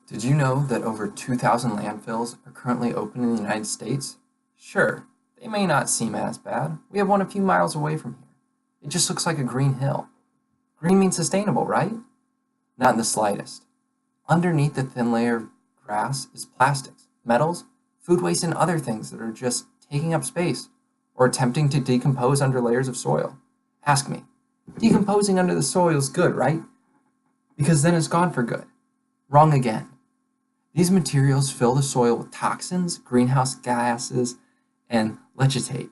Did you know that over 2,000 landfills are currently open in the United States? Sure, they may not seem as bad. We have one a few miles away from here. It just looks like a green hill. Green means sustainable, right? Not in the slightest. Underneath the thin layer of grass is plastics, metals, food waste, and other things that are just taking up space or attempting to decompose under layers of soil. Ask me, decomposing under the soil is good, right? Because then it's gone for good. Wrong again. These materials fill the soil with toxins, greenhouse gases, and leachate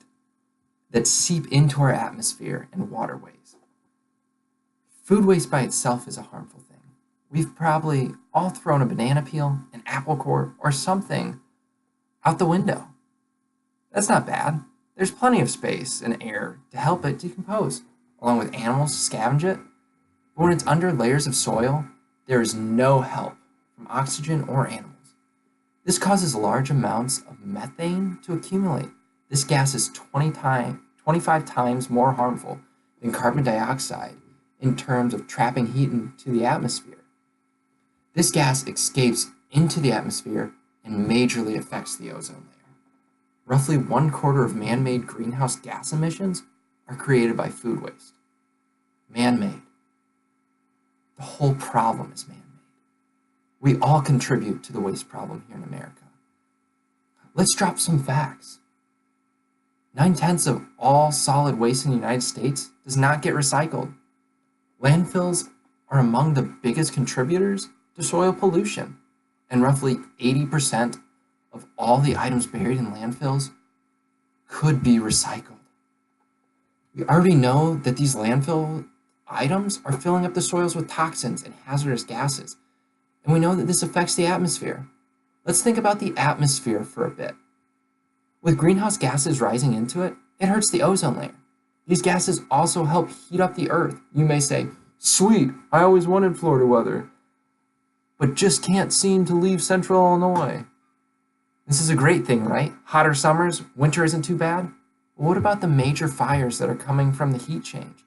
that seep into our atmosphere and waterways. Food waste by itself is a harmful thing. We've probably all thrown a banana peel, an apple core, or something out the window. That's not bad. There's plenty of space and air to help it decompose, along with animals to scavenge it. But when it's under layers of soil, there is no help from oxygen or animals. This causes large amounts of methane to accumulate. This gas is 25 times more harmful than carbon dioxide in terms of trapping heat into the atmosphere. This gas escapes into the atmosphere and majorly affects the ozone layer. Roughly 1/4 of man-made greenhouse gas emissions are created by food waste. Man-made. The whole problem is man-made. We all contribute to the waste problem here in America. Let's drop some facts. 9/10 of all solid waste in the United States does not get recycled. Landfills are among the biggest contributors to soil pollution, and roughly 80% of all the items buried in landfills could be recycled. We already know that these landfill items are filling up the soils with toxins and hazardous gases, and we know that this affects the atmosphere. Let's think about the atmosphere for a bit. With greenhouse gases rising into it, it hurts the ozone layer. These gases also help heat up the earth. You may say, sweet, I always wanted Florida weather, but just can't seem to leave central Illinois. This is a great thing, right? Hotter summers, winter isn't too bad. But what about the major fires that are coming from the heat change?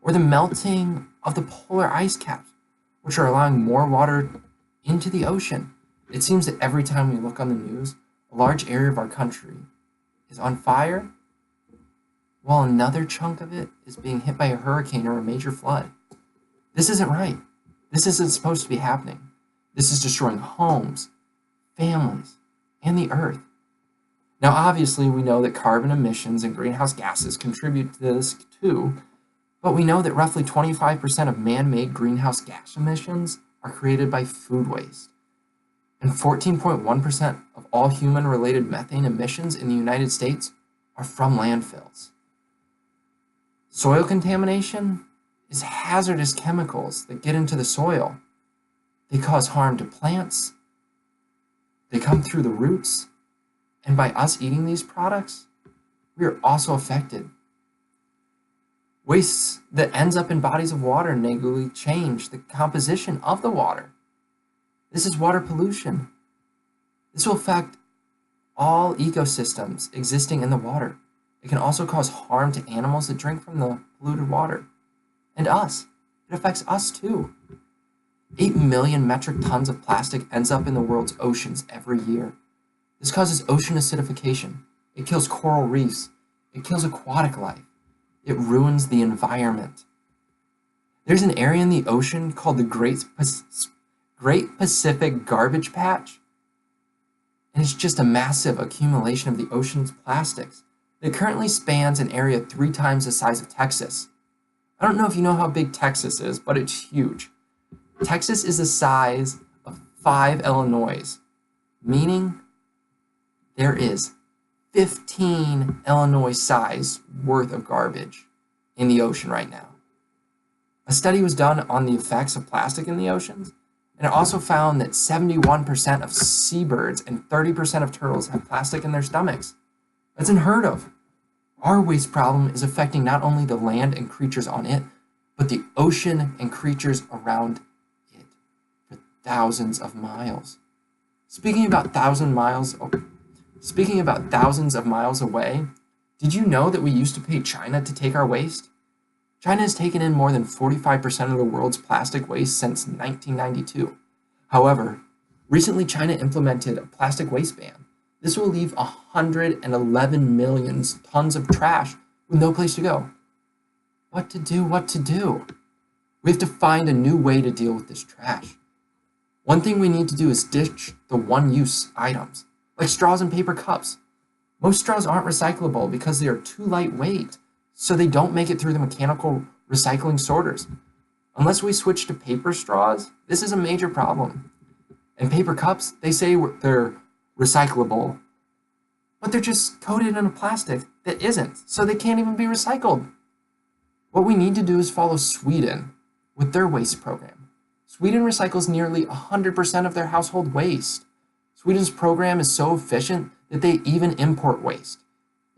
Or the melting of the polar ice caps, which are allowing more water into the ocean? It seems that every time we look on the news, a large area of our country is on fire, while another chunk of it is being hit by a hurricane or a major flood. This isn't right. This isn't supposed to be happening. This is destroying homes, families, and the earth. Now, obviously, we know that carbon emissions and greenhouse gases contribute to this too, but we know that roughly 25% of man-made greenhouse gas emissions are created by food waste, and 14.1% of all human-related methane emissions in the United States are from landfills. Soil contamination is hazardous chemicals that get into the soil. They cause harm to plants. They come through the roots. And by us eating these products, we are also affected. Waste that ends up in bodies of water negatively change the composition of the water. This is water pollution. This will affect all ecosystems existing in the water. It can also cause harm to animals that drink from the polluted water. And us. It affects us too. 8 million metric tons of plastic ends up in the world's oceans every year. This causes ocean acidification. It kills coral reefs. It kills aquatic life. It ruins the environment. There's an area in the ocean called the Great Pacific Garbage Patch, and it's just a massive accumulation of the ocean's plastics that currently spans an area 3 times the size of Texas. I don't know if you know how big Texas is, but it's huge. Texas is the size of 5 Illinois, meaning there is 15 Illinois size worth of garbage in the ocean right now. A study was done on the effects of plastic in the oceans, and it also found that 71% of seabirds and 30% of turtles have plastic in their stomachs. That's unheard of. Our waste problem is affecting not only the land and creatures on it, but the ocean and creatures around it for thousands of miles. Speaking about thousands of miles away, did you know that we used to pay China to take our waste? China has taken in more than 45% of the world's plastic waste since 1992. However, Recently, China implemented a plastic waste ban. This will leave 111 million tons of trash with no place to go. What to do? What to do? We have to find a new way to deal with this trash. One thing we need to do is ditch the one-use items, like straws and paper cups. Most straws aren't recyclable because they are too lightweight, so they don't make it through the mechanical recycling sorters. Unless we switch to paper straws, this is a major problem. And paper cups, they say they're recyclable, but they're just coated in a plastic that isn't, so they can't even be recycled. What we need to do is follow Sweden with their waste program. Sweden recycles nearly 100% of their household waste. Sweden's program is so efficient that they even import waste.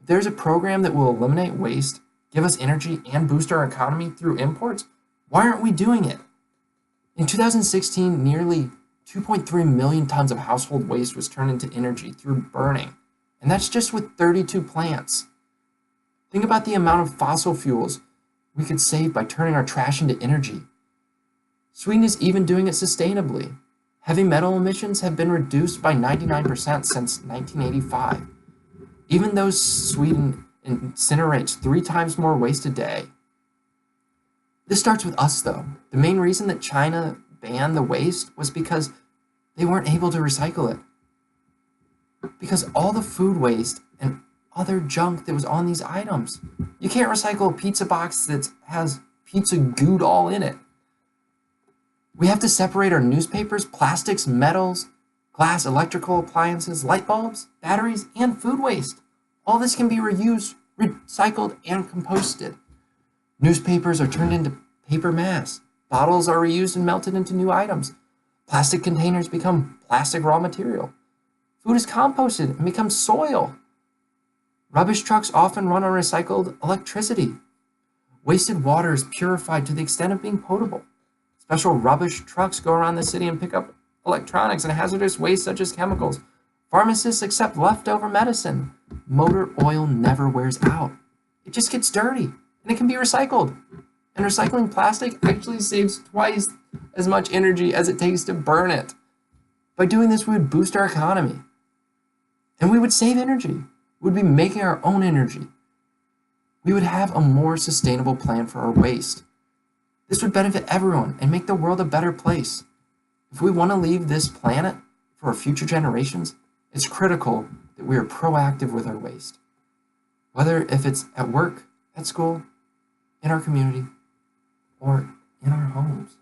If there's a program that will eliminate waste, give us energy, and boost our economy through imports, why aren't we doing it? In 2016, nearly 2.3 million tons of household waste was turned into energy through burning, and that's just with 32 plants. Think about the amount of fossil fuels we could save by turning our trash into energy. Sweden is even doing it sustainably. Heavy metal emissions have been reduced by 99% since 1985. Even though Sweden incinerates 3 times more waste a day. This starts with us, though. The main reason that China banned the waste was because they weren't able to recycle it. Because all the food waste and other junk that was on these items. You can't recycle a pizza box that has pizza goo all in it. We have to separate our newspapers, plastics, metals, glass, electrical appliances, light bulbs, batteries, and food waste. All this can be reused, recycled, and composted. Newspapers are turned into paper mass. Bottles are reused and melted into new items. Plastic containers become plastic raw material. Food is composted and becomes soil. Rubbish trucks often run on recycled electricity. Wasted water is purified to the extent of being potable. Special rubbish trucks go around the city and pick up electronics and hazardous waste such as chemicals. Pharmacists accept leftover medicine. Motor oil never wears out. It just gets dirty, and it can be recycled. And recycling plastic actually saves twice as much energy as it takes to burn it. By doing this, we would boost our economy. And we would save energy. We would be making our own energy. We would have a more sustainable plan for our waste. This would benefit everyone and make the world a better place. If we want to leave this planet for our future generations, it's critical that we are proactive with our waste. Whether if it's at work, at school, in our community, or in our homes.